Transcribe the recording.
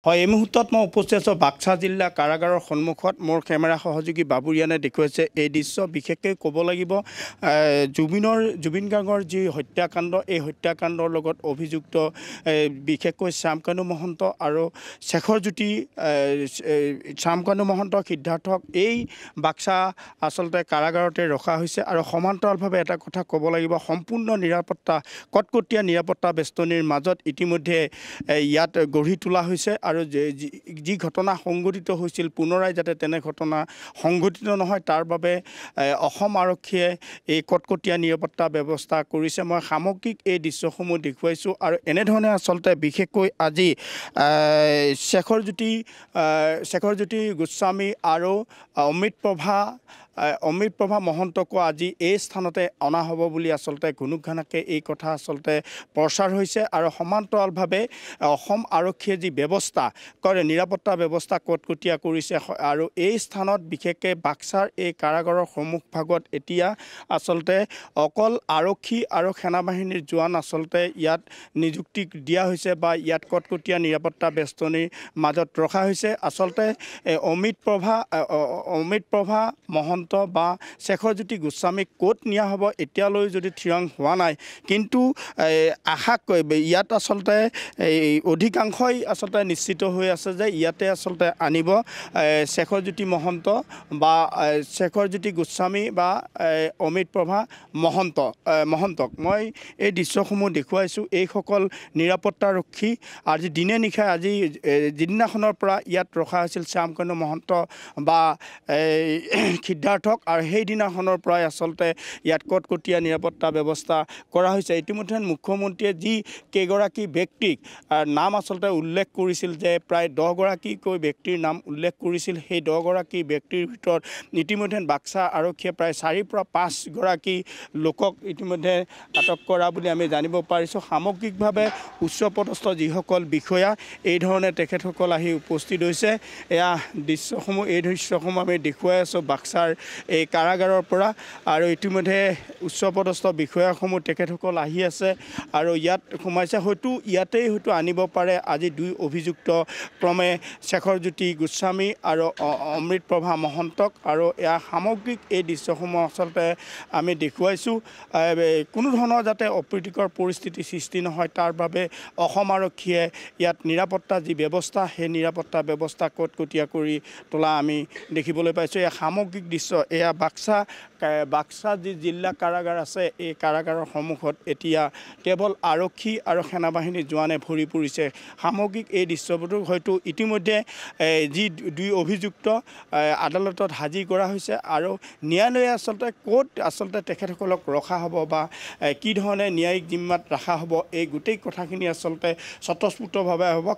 হয়, এই মুহূৰ্তত মই উপস্থিত আছোঁ বাক্সা জিলা কাৰাগাৰৰ সন্মুখত। মোৰ কেমেৰা সহযোগী বাবুৰিয়ানে দেখুৱাইছে এই দৃশ্য। বিশেষকৈ ক'ব লাগিব জুবিন গাৰ্গৰ যি হত্যাকাণ্ড, এই হত্যাকাণ্ডৰ লগত অভিযুক্ত বিশেষকৈ শ্যামকানু মহন্ত আৰু শ্যামকানু মহন্ত, সিদ্ধাৰ্থক এই বাক্সা আচলতে কাৰাগাৰতে ৰখা হৈছে। আৰু সমান্তৰালভাৱে এটা কথা ক'ব লাগিব, সম্পূৰ্ণ নিৰাপত্তা, কটকটীয়া নিৰাপত্তা বেষ্টনীৰ মাজত ইতিমধ্যে ইয়াত গঢ়ি তোলা হৈছে। আৰু যি ঘটনা সংঘটিত হৈছিল, পুনৰাই যাতে তেনে ঘটনা সংঘটিত নহয় তাৰ বাবে অসম আৰক্ষীয়ে এই কটকটীয়া নিৰাপত্তা ব্যৱস্থা কৰিছে। মই সামগ্ৰিক এই দৃশ্যসমূহ দেখুৱাইছোঁ। আৰু এনেধৰণে আচলতে বিশেষকৈ আজি শেখৰজ্যোতি গোস্বামী আৰু অমৃতপ্ৰভা মহন্তকো আজি এই স্থানতে অনা হ'ব বুলি আচলতে ঘুনুকঘানাকে এই কথা আচলতে প্ৰচাৰ হৈছে। আৰু সমান্তৰালভাৱে অসম আৰক্ষীয়ে যি ব্যৱস্থা কৰে, নিৰাপত্তা ব্যৱস্থা কটকটীয়া কৰিছে। আৰু এই স্থানত বিশেষকৈ বাক্সাৰ এই কাৰাগাৰৰ সন্মুখভাগত এতিয়া আচলতে অকল আৰক্ষী আৰু সেনাবাহিনীৰ জোৱান আচলতে ইয়াত নিযুক্তি দিয়া হৈছে বা ইয়াত কটকটীয়া নিৰাপত্তা বেষ্টনীৰ মাজত ৰখা হৈছে। আচলতে অমৃতপ্ৰভা মহন্ত বা শেখৰজ্যোতি গোস্বামীক ক'ত নিয়া হ'ব এতিয়ালৈ যদি থিৰাং হোৱা নাই, কিন্তু ইয়াত আচলতে অধিকাংশই আচলতে নিশ্চিত হৈ আছে যে ইয়াতে আচলতে আনিব শেখৰজ্যোতি গোস্বামী বা অমৃতপ্ৰভা মহন্তক। মই এই দৃশ্যসমূহ দেখুৱাইছোঁ। এইসকল নিৰাপত্তাৰক্ষী আজি দিনে নিশাই যিদিনাখনৰ পৰা ইয়াত ৰখা হৈছিল শ্যামকানু মহন্ত বা সিদ্ধাৰ্থক, আৰু সেইদিনাখনৰ পৰাই আচলতে ইয়াত কটকটীয়া নিৰাপত্তা ব্যৱস্থা কৰা হৈছে। ইতিমধ্যে মুখ্যমন্ত্ৰীয়ে যি কেইগৰাকী ব্যক্তিক নাম আচলতে উল্লেখ কৰিছিল, যে প্ৰায় 10 গৰাকীকৈ ব্যক্তিৰ নাম উল্লেখ কৰিছিল, সেই 10 গৰাকী ব্যক্তিৰ ভিতৰত ইতিমধ্যে বাক্সা আৰক্ষীয়ে প্ৰায় 4 পৰা 5 গৰাকী লোকক ইতিমধ্যে আটক কৰা বুলি আমি জানিব পাৰিছোঁ। সামগ্ৰিকভাৱে উচ্চপদস্থ যিসকল বিষয়া এই ধৰণে তেখেতসকল আহি উপস্থিত হৈছে। এই দৃশ্যসমূহ আমি দেখুৱাই আছোঁ বাক্সাৰ এই কাৰাগাৰৰ পৰা। আৰু ইতিমধ্যে উচ্চপদস্থ বিষয়াসমূহ তেখেতসকল আহি আছে আৰু ইয়াত সোমাইছে। ইয়াতেই আনিব পাৰে আজি 2 অভিযুক্ত, ক্ৰমে শেখৰজ্যোতি গোস্বামী আৰু অমৃতপ্ৰভা মহন্তক। আৰু সামগ্ৰিক এই দৃশ্যসমূহ আচলতে আমি দেখুৱাইছোঁ। কোনো ধৰণৰ যাতে অপ্ৰীতিকৰ পৰিস্থিতি সৃষ্টি নহয় তাৰ বাবে অসম আৰক্ষীয়ে ইয়াত নিৰাপত্তা যি ব্যৱস্থা, সেই নিৰাপত্তা ব্যৱস্থা কটকটীয়া কৰি তোলা আমি দেখিবলৈ পাইছোঁ। এই সামগ্ৰিক দৃশ্য এয়া বাক্সা যি জিলা কাৰাগাৰ আছে, এই কাৰাগাৰৰ সন্মুখত এতিয়া কেৱল আৰক্ষী আৰু সেনাবাহিনীৰ জোৱানে ভৰি পৰিছে। সামগ্ৰিক এই দৃশ্যবোৰো হয়তো ইতিমধ্যে যি 2 অভিযুক্ত আদালতত হাজিৰ কৰা হৈছে। আৰু ন্যায়ালয়ে ক'ত তেখেতসকলক ৰখা হ'ব বা কি ধৰণে ন্যায়িক জিম্মাত ৰখা হ'ব, এই গোটেই কথাখিনি স্বতঃস্ফূৰ্তভাৱে হ'ব।